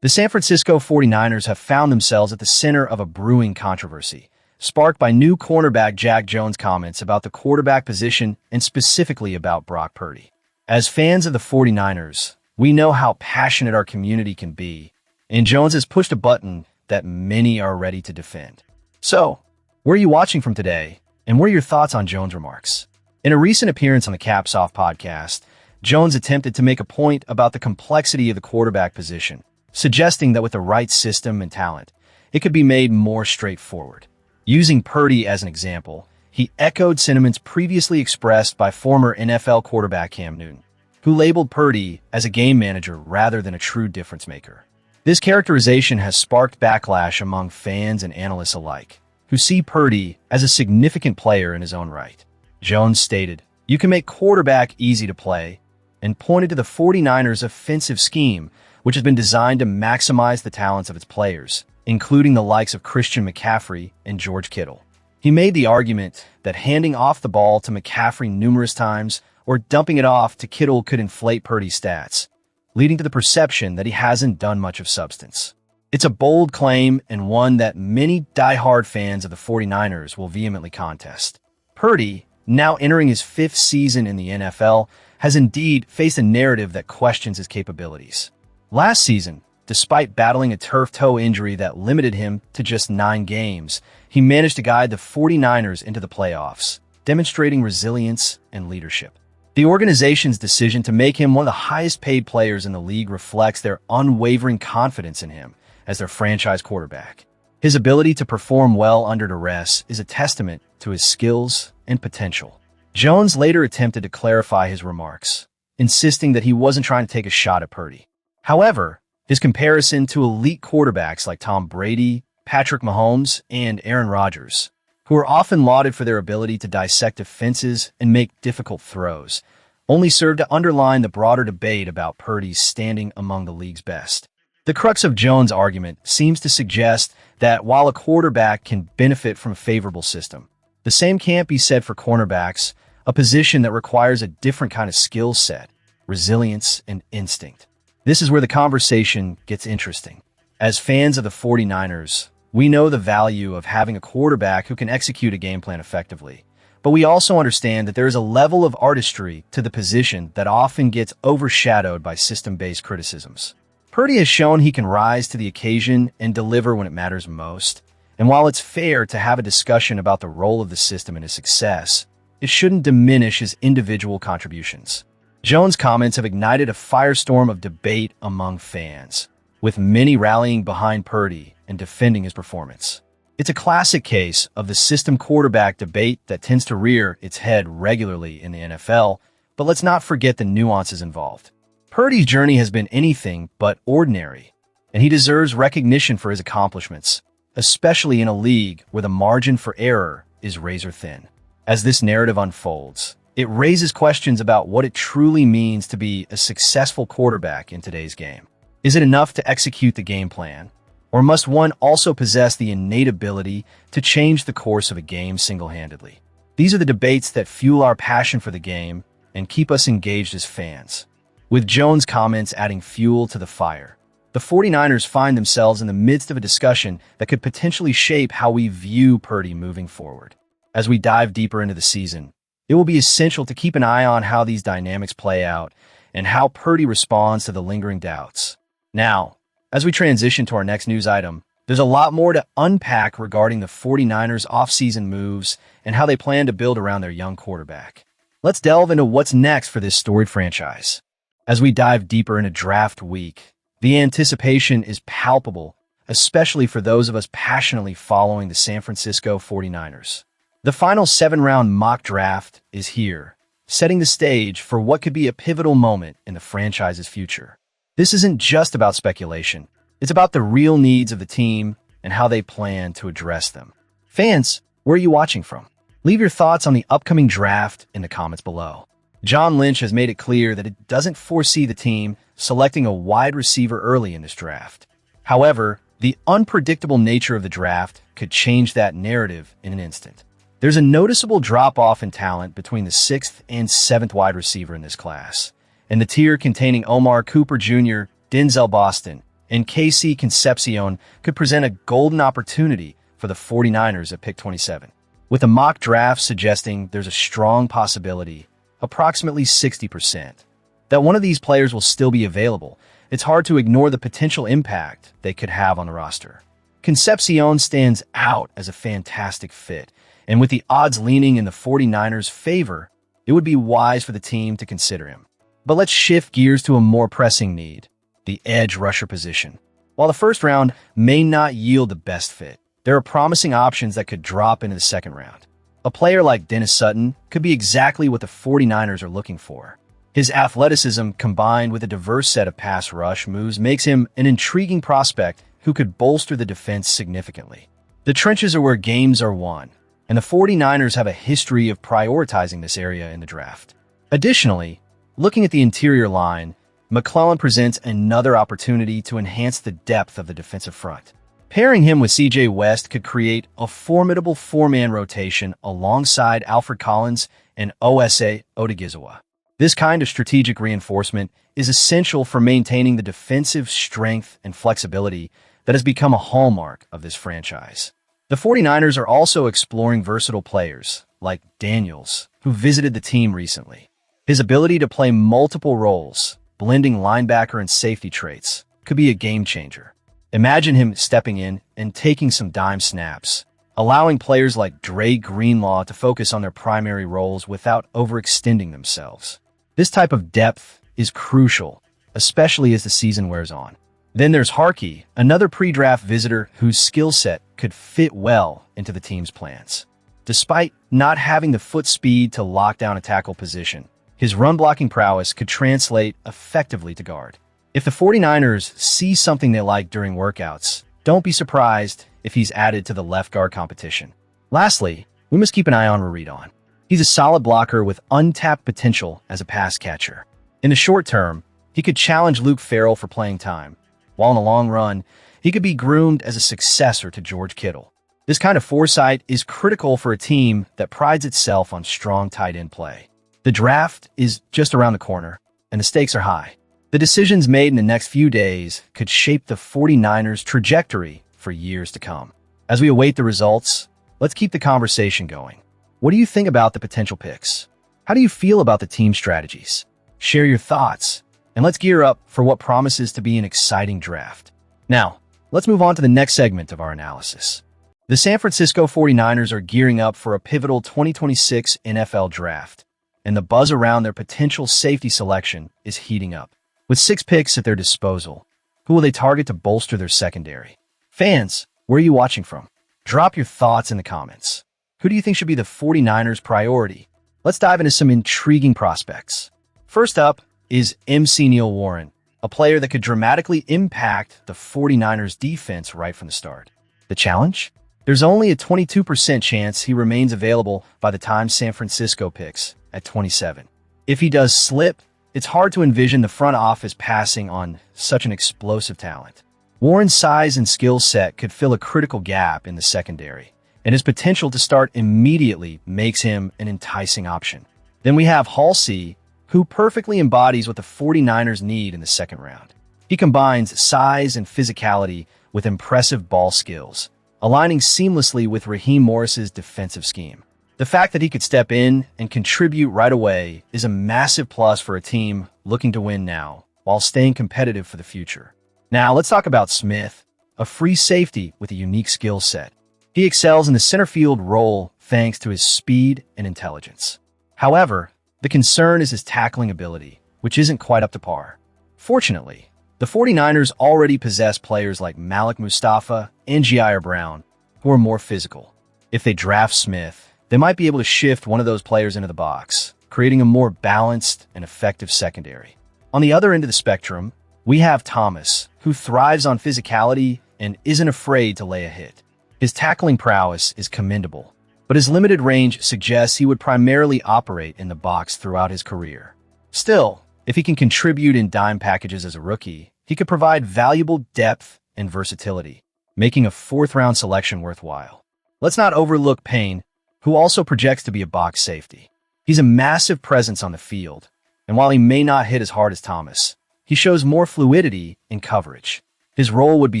The San Francisco 49ers have found themselves at the center of a brewing controversy, sparked by new cornerback Jack Jones' comments about the quarterback position and specifically about Brock Purdy. As fans of the 49ers, we know how passionate our community can be, and Jones has pushed a button that many are ready to defend. So, where are you watching from today, and what are your thoughts on Jones' remarks? In a recent appearance on the Caps Off podcast, Jones attempted to make a point about the complexity of the quarterback position, suggesting that with the right system and talent, it could be made more straightforward. Using Purdy as an example, he echoed sentiments previously expressed by former NFL quarterback Cam Newton, who labeled Purdy as a game manager rather than a true difference maker. This characterization has sparked backlash among fans and analysts alike, who see Purdy as a significant player in his own right. Jones stated, "You can make quarterback easy to play," and pointed to the 49ers' offensive scheme, which has been designed to maximize the talents of its players, including the likes of Christian McCaffrey and George Kittle. He made the argument that handing off the ball to McCaffrey numerous times or dumping it off to Kittle could inflate Purdy's stats, leading to the perception that he hasn't done much of substance. It's a bold claim and one that many die-hard fans of the 49ers will vehemently contest. Purdy, now entering his 5th season in the NFL, has indeed faced a narrative that questions his capabilities. Last season, despite battling a turf toe injury that limited him to just 9 games, he managed to guide the 49ers into the playoffs, demonstrating resilience and leadership. The organization's decision to make him one of the highest-paid players in the league reflects their unwavering confidence in him as their franchise quarterback. His ability to perform well under duress is a testament to his skills and potential. Jones later attempted to clarify his remarks, insisting that he wasn't trying to take a shot at Purdy. However, his comparison to elite quarterbacks like Tom Brady, Patrick Mahomes, and Aaron Rodgers, who are often lauded for their ability to dissect defenses and make difficult throws, only served to underline the broader debate about Purdy's standing among the league's best. The crux of Jones' argument seems to suggest that while a quarterback can benefit from a favorable system, the same can't be said for cornerbacks, a position that requires a different kind of skill set, resilience, and instinct. This is where the conversation gets interesting. As fans of the 49ers, we know the value of having a quarterback who can execute a game plan effectively, but we also understand that there is a level of artistry to the position that often gets overshadowed by system-based criticisms. Purdy has shown he can rise to the occasion and deliver when it matters most, and while it's fair to have a discussion about the role of the system in his success, it shouldn't diminish his individual contributions. Jones' comments have ignited a firestorm of debate among fans, with many rallying behind Purdy and defending his performance. It's a classic case of the system quarterback debate that tends to rear its head regularly in the NFL, but let's not forget the nuances involved. Purdy's journey has been anything but ordinary, and he deserves recognition for his accomplishments, especially in a league where the margin for error is razor thin. As this narrative unfolds, it raises questions about what it truly means to be a successful quarterback in today's game. Is it enough to execute the game plan, or must one also possess the innate ability to change the course of a game single-handedly? These are the debates that fuel our passion for the game and keep us engaged as fans. With Jones' comments adding fuel to the fire, the 49ers find themselves in the midst of a discussion that could potentially shape how we view Purdy moving forward. As we dive deeper into the season, it will be essential to keep an eye on how these dynamics play out and how Purdy responds to the lingering doubts. Now, as we transition to our next news item, there's a lot more to unpack regarding the 49ers' offseason moves and how they plan to build around their young quarterback. Let's delve into what's next for this storied franchise. As we dive deeper into draft week, the anticipation is palpable, especially for those of us passionately following the San Francisco 49ers. The final 7-round mock draft is here, setting the stage for what could be a pivotal moment in the franchise's future. This isn't just about speculation. It's about the real needs of the team and how they plan to address them. Fans, where are you watching from? Leave your thoughts on the upcoming draft in the comments below. John Lynch has made it clear that it doesn't foresee the team selecting a wide receiver early in this draft. However, the unpredictable nature of the draft could change that narrative in an instant. There's a noticeable drop-off in talent between the 6th and 7th wide receiver in this class, and the tier containing Omar Cooper Jr., Denzel Boston, and KC Concepcion could present a golden opportunity for the 49ers at pick 27, with a mock draft suggesting there's a strong possibility, approximately 60%, that one of these players will still be available. It's hard to ignore the potential impact they could have on the roster. Concepcion stands out as a fantastic fit, and with the odds leaning in the 49ers' favor, it would be wise for the team to consider him. But let's shift gears to a more pressing need, the edge rusher position. While the first round may not yield the best fit, there are promising options that could drop into the second round. A player like Dennis Sutton could be exactly what the 49ers are looking for. His athleticism combined with a diverse set of pass rush moves makes him an intriguing prospect who could bolster the defense significantly. The trenches are where games are won, and the 49ers have a history of prioritizing this area in the draft. Additionally, looking at the interior line, McClellan presents another opportunity to enhance the depth of the defensive front. Pairing him with C.J. West could create a formidable four-man rotation alongside Alfred Collins and Osa Odigizwa. This kind of strategic reinforcement is essential for maintaining the defensive strength and flexibility that has become a hallmark of this franchise. The 49ers are also exploring versatile players like Daniels, who visited the team recently. His ability to play multiple roles, blending linebacker and safety traits, could be a game changer. Imagine him stepping in and taking some dime snaps, allowing players like Dre Greenlaw to focus on their primary roles without overextending themselves. This type of depth is crucial, especially as the season wears on. Then there's Harkey, another pre-draft visitor whose skill set could fit well into the team's plans. Despite not having the foot speed to lock down a tackle position, his run-blocking prowess could translate effectively to guard. If the 49ers see something they like during workouts, don't be surprised if he's added to the left guard competition. Lastly, we must keep an eye on Raridon. He's a solid blocker with untapped potential as a pass catcher. In the short term, he could challenge Luke Farrell for playing time, while in the long run, he could be groomed as a successor to George Kittle. This kind of foresight is critical for a team that prides itself on strong tight end play. The draft is just around the corner, and the stakes are high. The decisions made in the next few days could shape the 49ers' trajectory for years to come. As we await the results, let's keep the conversation going. What do you think about the potential picks? How do you feel about the team strategies? Share your thoughts, and let's gear up for what promises to be an exciting draft. Now, let's move on to the next segment of our analysis. The San Francisco 49ers are gearing up for a pivotal 2026 NFL draft, and the buzz around their potential safety selection is heating up. With 6 picks at their disposal, who will they target to bolster their secondary? Fans, where are you watching from? Drop your thoughts in the comments. Who do you think should be the 49ers' priority? Let's dive into some intriguing prospects. First up is MC Neil Warren, a player that could dramatically impact the 49ers' defense right from the start. The challenge? There's only a 22% chance he remains available by the time San Francisco picks at 27. If he does slip, it's hard to envision the front office passing on such an explosive talent. Warren's size and skill set could fill a critical gap in the secondary, and his potential to start immediately makes him an enticing option. Then we have Halsey, who perfectly embodies what the 49ers need in the second round. He combines size and physicality with impressive ball skills, aligning seamlessly with Raheem Morris's defensive scheme. The fact that he could step in and contribute right away is a massive plus for a team looking to win now, while staying competitive for the future. Now, let's talk about Smith, a free safety with a unique skill set. He excels in the center field role thanks to his speed and intelligence. However, the concern is his tackling ability, which isn't quite up to par. Fortunately, the 49ers already possess players like Malik Mustafa and Jair Brown, who are more physical. If they draft Smith, they might be able to shift one of those players into the box, creating a more balanced and effective secondary. On the other end of the spectrum, we have Thomas, who thrives on physicality and isn't afraid to lay a hit. His tackling prowess is commendable, but his limited range suggests he would primarily operate in the box throughout his career. Still, if he can contribute in dime packages as a rookie, he could provide valuable depth and versatility, making a fourth-round selection worthwhile. Let's not overlook Payne, who also projects to be a box safety. He's a massive presence on the field, and while he may not hit as hard as Thomas, he shows more fluidity in coverage. His role would be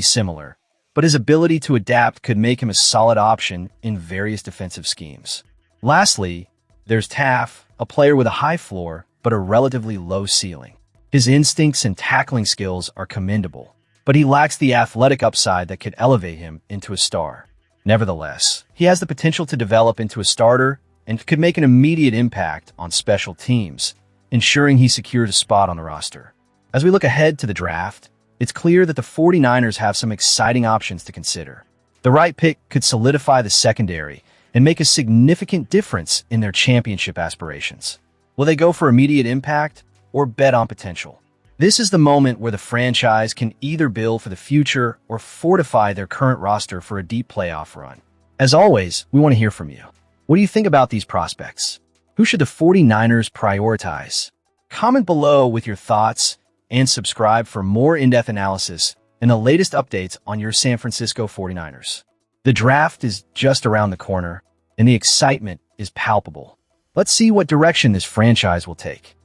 similar, but his ability to adapt could make him a solid option in various defensive schemes. Lastly, there's Taff, a player with a high floor but a relatively low ceiling. His instincts and tackling skills are commendable, but he lacks the athletic upside that could elevate him into a star. Nevertheless, he has the potential to develop into a starter and could make an immediate impact on special teams, ensuring he secures a spot on the roster. As we look ahead to the draft, it's clear that the 49ers have some exciting options to consider. The right pick could solidify the secondary and make a significant difference in their championship aspirations. Will they go for immediate impact or bet on potential? This is the moment where the franchise can either build for the future or fortify their current roster for a deep playoff run. As always, we want to hear from you. What do you think about these prospects? Who should the 49ers prioritize? Comment below with your thoughts and subscribe for more in-depth analysis and the latest updates on your San Francisco 49ers. The draft is just around the corner, and the excitement is palpable. Let's see what direction this franchise will take.